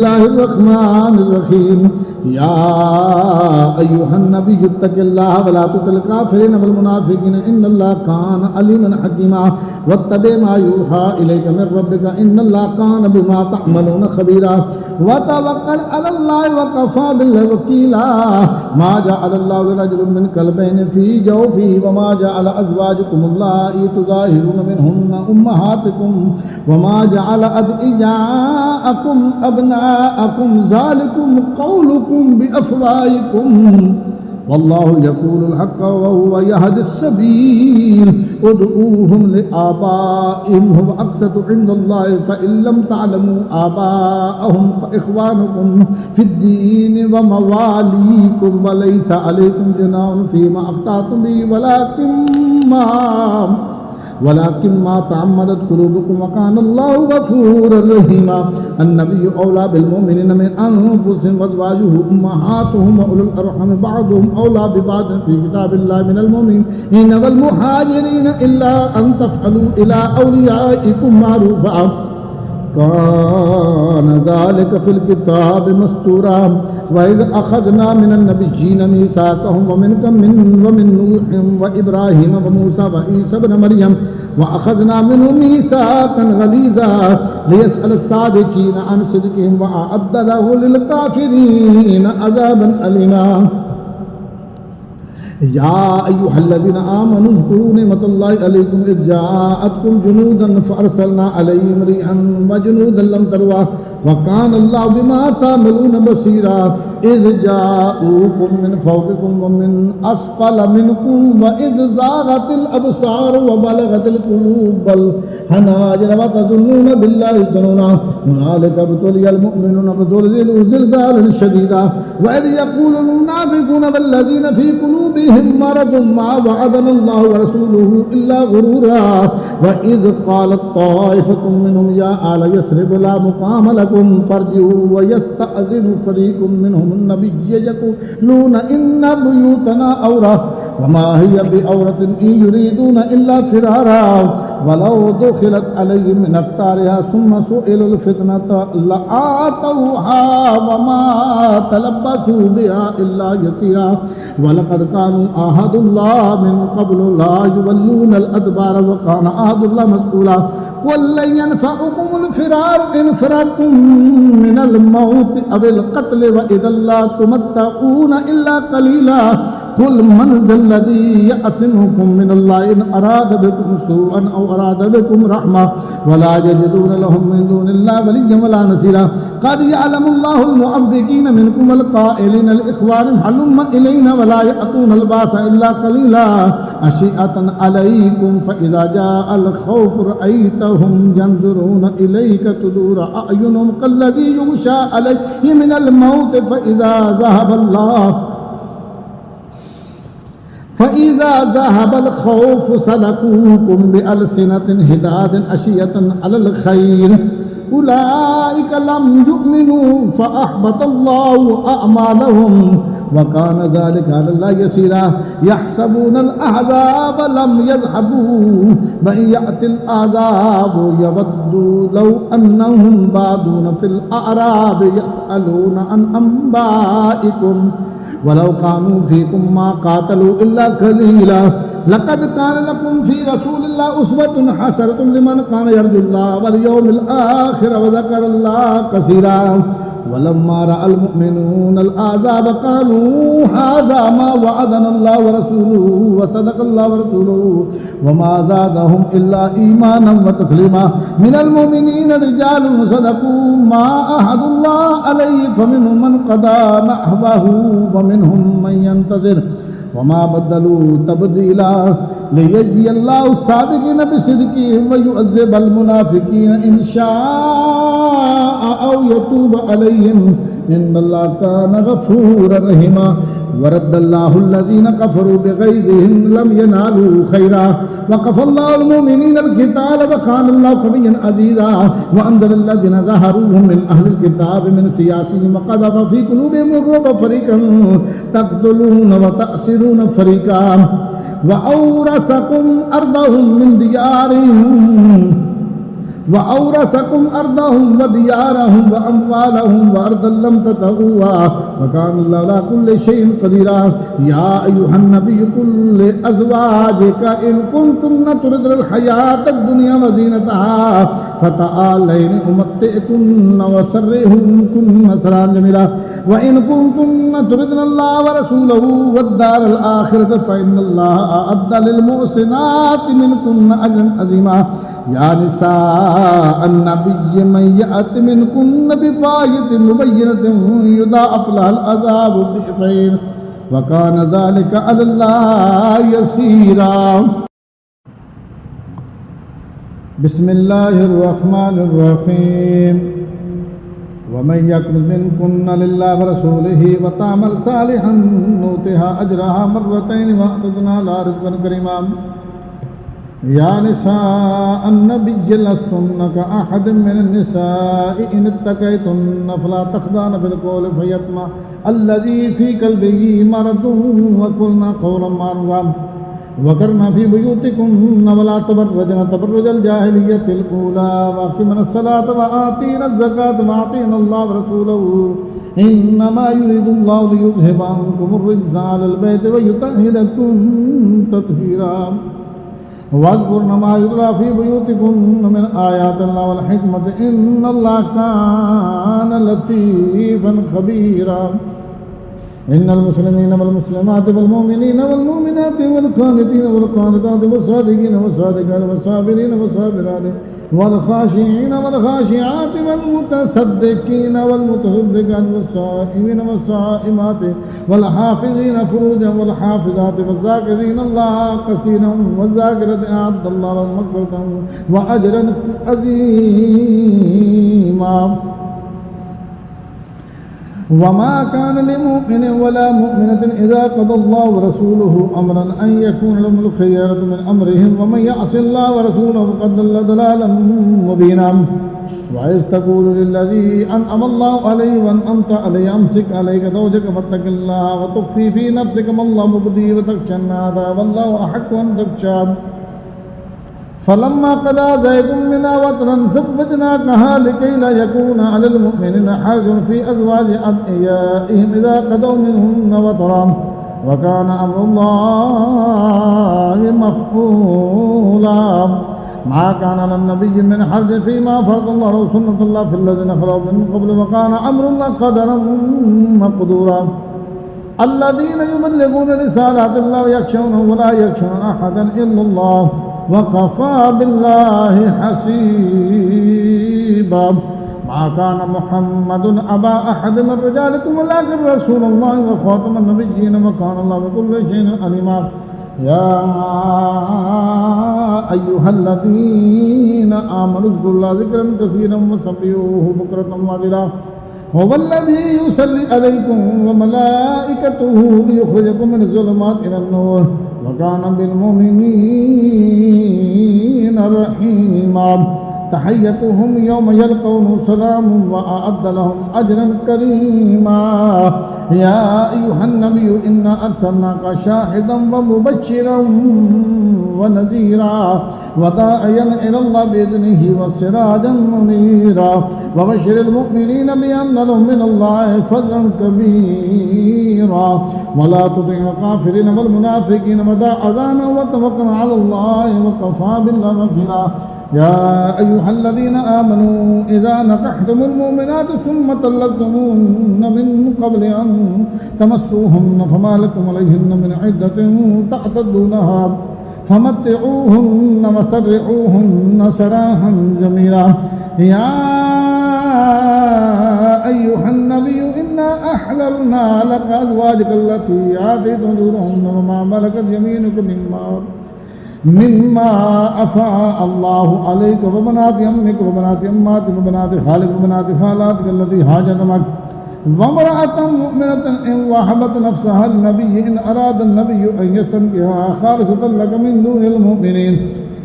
बिस्मिल्लाहिर रहमानिर रहीम या अय्युहन नबी इत्तक़िल्लाह व ला तुतिल काफ़िरीन वल मुनाफ़िक़ीन इन्नल्लाह कान अलीमन हकीमा वत्तबि मा यूहा इलैका मिर रब्बिका इन्नल्लाह कान बिमा तअमलून खबीरा व तवक्कल अलल्लाहि व कफ़ा बिल्लाहि वकीला मा जअलल्लाहु लिरजुलिन मिन क़ल्बैनि फ़ी जौफ़िही व मा जअल अज़वाजुकुम अल्लाती तुज़ाहिरून मिनहुन्ना उम्महातिकुम व मा जअल अदइयाअकुम अबनाअकुम ज़ालिकुम क़ौलुकुम बिअफ़वाहिकुम वल्लाहु यक़ूलुल हक़्क़ व हुव यहदिस सबील उदऊहुम लिआबाइहिम हुव अक़सतु इंदल्लाहि फ़इन लम तअलमू आबाअहुम फ़इख़वानुकुम फ़िद्दीन व मवालीकुम व लैसा अलैकुम जुनाहुन फ़ीमा अख़्तअतुम बिही वलाकिन मा तअम्मदत कुलूबुकुम व कानल्लाहु गफूरर रहीमा अन्नबिय्यु औला बिल मुमिनीना मिन अनफुसिहिम व अज़वाजुहु उम्महातुहुम व उलुल अरहम बअदुहुम औला बिबअद फ़ी किताबिल्लाहि मिनल मुमिनीना वल मुहाजिरीना इल्ला अन तफ़अलू इला औलियाइकुम मारूफ़ा कान ज़ालिका फ़िल किताबि मस्तूरा व इज़ अख़ज़ना मिनन नबिय्यीन मीसाक़हुम व मिनका व मिन नूह व इब्राहीम व मूसा व ईसा इब्न मरियम व अख़ज़ना मिनहुम मीसाक़न ग़लीज़ा लियस्अल अस्सादिक़ीन अन सिद्क़िहिम व अअद्द लहु लिल काफ़िरीन अज़ाबन अलीमा या अय्युहल्लज़ीना आमनू उज़्कुरू निअमतल्लाहि अलैकुम इज़ जाअतकुम जुनूदन फ़अरसलना अलैहिम रिहन व जुनूदन लम तरुहा व कान अल्लाहु बिमा तामलून बसीरा इज़ जाऊकुम मिन फ़ौक़िकुम व मिन अस्फ़ल मिनकुम व इज़ ज़ाग़तिल अबसार व बलगतिल क़ुलूबुल हनाजिर व तज़ुन्नून बिल्लाहि ज़ुनूना हुनालिका इब्तुलियल मुअ्मिनून फ़ज़ुलज़िलू ज़िलज़ालन शदीदा व इज़ यक़ूलुल मुनाफ़िक़ून वल्लज़ीना फ़ी क़ुलूबिहिम मरदुन मा वअदनल्लाहु व रसूलुहु इल्ला ग़ुरूरा व इज़ क़ालत ताइफ़तुम मिनहुम या आला यस्रिब ला मुक़ाम लकुम फर्जिऊ व यस्तअज़िनु फ़रीक़ुम मिनहुम अन्नबिय्य यक़ूलून इन्ना बुयूतना औरा व मा हिय बिऔरतिन इन युरीदून इल्ला फ़िरारा वलौ दुख़िलत अलैहिम मिन अक़तारिहा सुम्मा सुइलुल फ़ितनत लआतौहा व मा तलब्बसू बिहा इल्ला यसीरा वलक़द कानू अहदुल्लाह मिन क़ब्लु ला युवल्लूनल अदबार व कान अहदुल्लाह मस्ऊला क़ुल लन यनफ़अकुमुल फ़िरारु इन फ़ररतुम मिनल मौति अविल क़त्ल व इज़् ला तुमत्तऊन इल्ला क़लीला क़ुल मन ज़ल्लज़ी यअसिमुकुम मिनल्लाहि इन अराद बिकुम सूअन औ अराद बिकुम रहमा वला यजिदून लहुम मिन दूनिल्लाहि वलिय्यन वला नसीरा क़द यअलमुल्लाहुल मुअव्विक़ीन मिनकुम वल क़ाइलीन लिइख़वानिहिम हलुम्मा इलैना वला यअतूनल बासा इल्ला क़लीला अशिअतन अलैकुम फ़इज़ा जाअल ख़ौफ़ु रअयतहुम यंज़ुरून इलैका तुदूरा अअयुनुहुम कल्लज़ी युग़शा अलैहि मिनल मौत फ़इज़ा ज़हबल ख़ौफ़ सलकूकुम बिअलसिनतिन हिदादिन अशियतन अलल ख़ैर उलाइका लम युमिनू फ़अहबतल्लाहु अअमालहुम व कान ज़ालिका अलल्लाहि यसीरा यहसबूनल अहज़ाब लम यज़हबू व इन यअतिल अज़ाबु यवद्दू लौ अन्नहुम बादून फ़िल अअराब यसअलून अन अंबाइकुम वलौ कानू फ़ीकुम मा क़ातलू इल्ला क़लीला लक़द कान लकुम फ़ी रसूलिल्लाहि उस्वतुन हसनतुन लिमन कान यर्जुल्लाह वल यौमिल आखिर व ज़करल्लाह कसीरा वलम्मा रअल मुअ्मिनूनल अहज़ाब क़ालू हाज़ा मा वअदनल्लाहु व रसूलुहु व सदक़ल्लाहु व रसूलुहु व मा ज़ादहुम इल्ला ईमानन व तस्लीमा मिनल मुमिनीन रिजालुन सदक़ू मा अहदुल्लाह अलैहि फमिनहुम मन क़दा नहबहु व मिनहुम मन यंतज़िर व मा बद्दलू तब्दीला लियज़ियल्लाहु सादिक़ीन बिसिदक़िहिम व युअज़्ज़िबल मुनाफ़िक़ीन इन शाअ औ यतूब अलैहिम इन्नल्लाह कान गफ़ूरर रहीमा वरद्दल्लाहु अल्लज़ीना कफ़रू बिग़ैज़िहिम लम यनालू खैरा व कफ़ल्लाहुल मुमिनीनल क़िताल व कानल्लाहु क़विय्यन अज़ीज़ा व अंज़लल्लज़ीना ज़हरूहुम मिन अहलिल किताब मिन सियासिहिम व क़ज़फ़ फ़ी क़ुलूबिहिम रुब फ़रीक़न तक़्तुलून व तअसिरून फ़रीक़ा व औरसकुम अर्दहुम मिन दियारिहिम وأورثكم أرضهم وديارهم وأموالهم وأرضا لم تطئوها وكان الله على كل شيء قدير. يا أيها النبي قل لأزواجك إن كنتن تردن الحياة الدنيا وزينتها فتعالين أمتعكن وسرحكن سراحا جميلا وإن كنتن تردن الله ورسوله والدار الآخرة فإن الله أعد للمحسنات منكن أجرا عظيما. يا نساء النبي من يأت منكن بفاحشة مبينة يضاعف لها العذاب ضعفين وكان ذلك على الله يسيرا. بسم الله الرحمن الرحيم. ومن يقنت منكن لله ورسوله وتعمل صالحا نؤتها أجرها مرتين وأعتدنا لها رزقا كريما. يا نساء النبي لستن كأحد من النساء إن اتقيتن فلا تخضعن بالقول فيطمع الذي في قلبه مرض وقلن قولا معروفا وقرن في بيوتكن ولا تبرجن تبرج الجاهلية الأولى وأقمن الصلاة وآتينا الزكاة وأطيعنا الله ورسوله إنما يريد الله ليذهب عنكم الرجس على البيت ويطهركم تطهيرا. واذكرن ما يتلى في بيوتكن من آيات الله والحكمة إن الله كان لطيفا خبيرا. إن المسلمين والمسلمات والمؤمنين والمؤمنات والقانتين والقانتات والصادقين والصادقات والصابرين والصابرات والخاشعين والخاشعات والمتصدقين والمتصدقات والصائمين والصائمات والحافظين فروجا والحافظات والذاكرين الله كثيرا والذاكرات أعد الله لهم مغفرة وأجرا عظيما. وما كان لمؤمن ولا مؤمنة إذا قضى الله ورسوله أمرا أن يكون لهم الخيرة من أمرهم ومن يعص الله ورسوله فقد ضل ضلالا مبينا. وإذ تقول للذي أنعم الله عليه وأنعمت عليه أمسك عليك زوجك فاتق الله وتخفي في نفسك ما الله مبديه وتخشى الناس والله أحق أن تخشاه. فلما قضى زيد منا وطرا زوجناكها لكي لا يكون على المؤمنين حرج في أزواج أدعيائهم إذا قضوا منهن وطرا وكان أمر الله مفعولا. ما كان على النبي من حرج فيما فرض الله له سنة الله في الذين خلوا من قبل وكان أمر الله قدرا مقدورا. الذين يبلغون رسالات الله ويخشونه ولا يخشون أحدا إلا الله وكفى بالله حسيبا. ما كان محمد أبا أحد من رجالكم ولكن رسول الله وخاتم النبيين وكان الله بكل شيء عليما. يا أيها الذين آمنوا اذكروا الله ذكرا كثيرا وسبحوه بكرة وأصيلا. هو الذي يصلي عليكم وملائكته ليخرجكم من الظلمات إلى النور وكان بالمؤمنين رحيما. تحيتهم يوم يلقونه سلام وأعد لهم أجرا كريما. يا أيها النبي إنا أرسلناك شاهدا ومبشرا ونذيرا وداعيا إلى الله بإذنه وسراجا منيرا. وبشر المؤمنين بأن لهم من الله فضلا كبيرا. ولا تطع الكافرين والمنافقين ودع أذانا وتوكل على الله وكفى بالله وكيلا. يا أيها الذين آمنوا إذا نكحتم المؤمنات ثم طلقتموهن من قبل أن تمسوهن فما لكم عليهن من عدة تعتدونها فمتعوهن وسرحوهن سراحا جميلا. يا أيها النبي إنا أحللنا لك أزواجك التي آتيت أجورهن وما ملكت يمينك مما أفاء الله عليك وبنات عمك وبنات عماتك وبنات خالك وبنات خالاتك التي هاجرن معك وامرأة مؤمنة إن وهبت نفسها للنبي إن أراد النبي أن يستنكحها خالصة لك من دون المؤمنين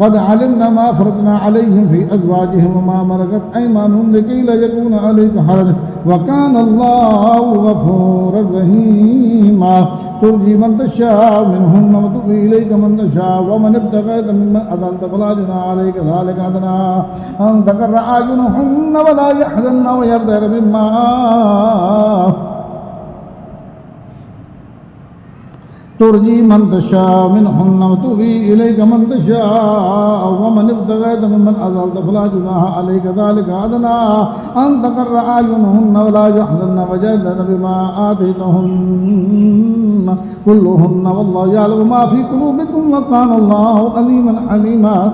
قد علمنا ما فرضنا عليهم في أزواجهم وما ملكت أيمانهم لكي لا يكون عليك حرج وكان الله غفورا رحيما ترجي من تشاء منهن وتؤوي إليك من تشاء ومن ابتغيت ممن أضلت فلا جناح عليك ذلك أدنى أن تقر أعينهن ولا يحزن ويرضين بما ترجي من تشاء منهن وتؤوي إليك من تشاء ومن ابتغيت ممن أضلت فلا جناح عليك ذلك أدنى أن تقر أعينهن ولا يحزن ويرضين بما آتيتهن كلهن والله يعلم ما في قلوبكم وكان الله عليما حليما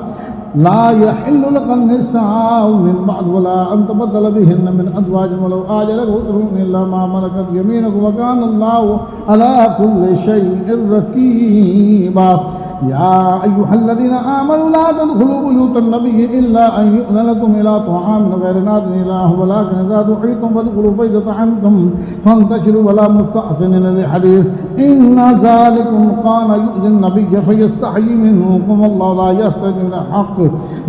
لا يحل لك النساء من بعد ولا أن تبدل بهن من أزواج ولو أعجلك وترون إلا ما ملكت يمينك وكان الله على كل شيء رقيبا يا أيها الذين آمنوا لا تدخلوا بيوت النبي إلا أن يؤذن لكم إلى طعام غير ناظر إله ولكن إذا دعيتم فادخلوا فإذا طعمتم فانتشروا ولا مستحسنين لحديث إن ذلكم كان يؤذي النبي فيستحيي منكم والله لا يستحيي من الحق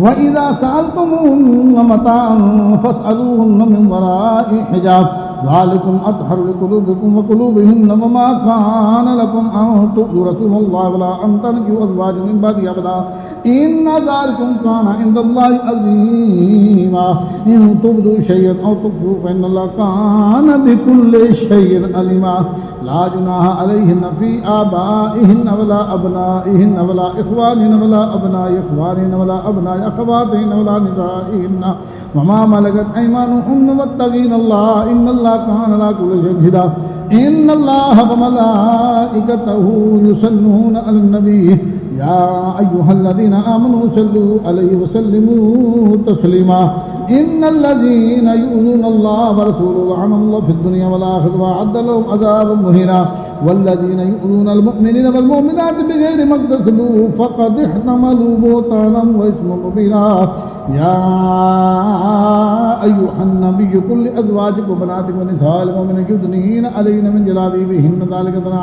وإذا سألتموهن متاعا فاسألوهن من وراء حجاب ذلكم أطهر لقلوبكم وقلوبهن وما كان لكم أن تؤذوا رسول الله ولا أن تنكحوا أزواجا من بعده أبدا إن ذلكم كان عند الله عظيما إن تبدوا شيئا أو تخفوه فإن الله كان بكل شيء عليما لا جناح عليهن في آبائهن ولا أبنائهن ولا إخوانهن ولا أبناء إخوانهن ولا أبناء أخواتهن ولا نسائهن وما ملكت أيمانهن واتقين الله إن الله كان على كل شيء شهيدا إن الله وملائكته يصلون على النبي يا أيها الذين آمنوا صلوا عليه وسلموا تسليما إن الذين يؤذون الله ورسوله لعنهم الله في الدنيا والآخرة وأعد لهم عذابا مهينا والذين يؤذون المؤمنين والمؤمنات بغير ما اكتسبوا فقد احتملوا بهتانا وإثما مبينا يا أيها النبي قل لأزواجك وبناتك ونساء المؤمنين يدنين عليهن من جلابيبهن ذلك أدنى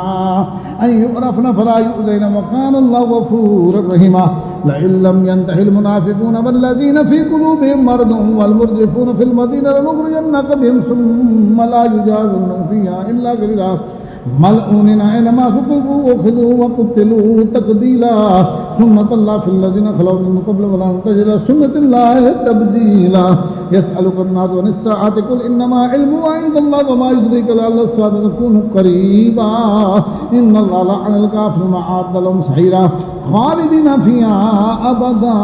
أن يعرفن فلا يؤذين وكان الله غفورا رحيما لئن لم ينتهي المنافقون والذين في قلوبهم مرض والمرجفون في المدينة لنخرجنك بهم ثم لا يجاورون فيها إلا قليلا ملعونين أينما ثقفوا وأخذوا وقتلوا تقتيلا سنة الله في الذين خلوا من قبل ولن تجد سنة الله تبديلا يسألك الناس عن الساعة قل إنما علمها عند الله وما يدريك لعل الساعة تكون قريبا إن الله لعن الكافرين وأعد لهم سعيرا خالدين فيها أبدا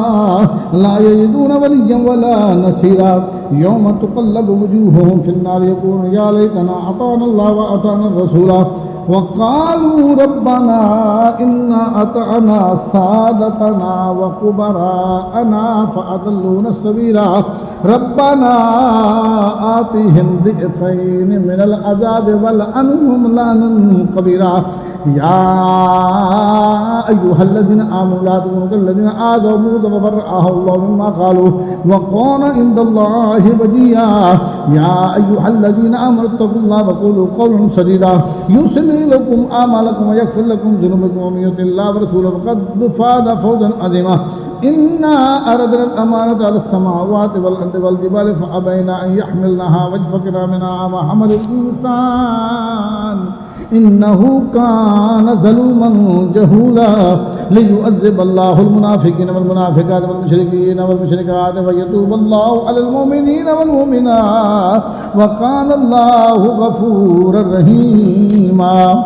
لا يجدون وليا ولا نصيرا يوم تقلب وجوههم في النار يقول يا ليتنا أطعنا الله وأطعنا الرسول وقالوا ربنا إنا أطعنا سادتنا وكبراءنا فأضلونا السبيلا ربنا آتهم ضعفين من العذاب والعنهم لعنا كبيرا يا أيها الذين آمنوا لا تكونوا كالذين آذوا موسى فبرأه الله مما قالوا وكان عند الله وجيها يا أيها الذين آمنوا اتقوا الله وقولوا قولا سديدا يصلح لكم أعمالكم ويغفر لكم ذنوبكم ومن يطع الله ورسوله فقد فاز فوزا عظيما إنا أردنا الأمانة على السماوات والأرض والجبال فأبين أن يحملنها واشفقنا منها وحمل الإنسان إنه كان ظلوما جهولا ليعذب الله المنافقين والمنافقات والمشركين والمشركات ويتوب الله على المؤمنين والمؤمنات وكان الله غفورا رحيما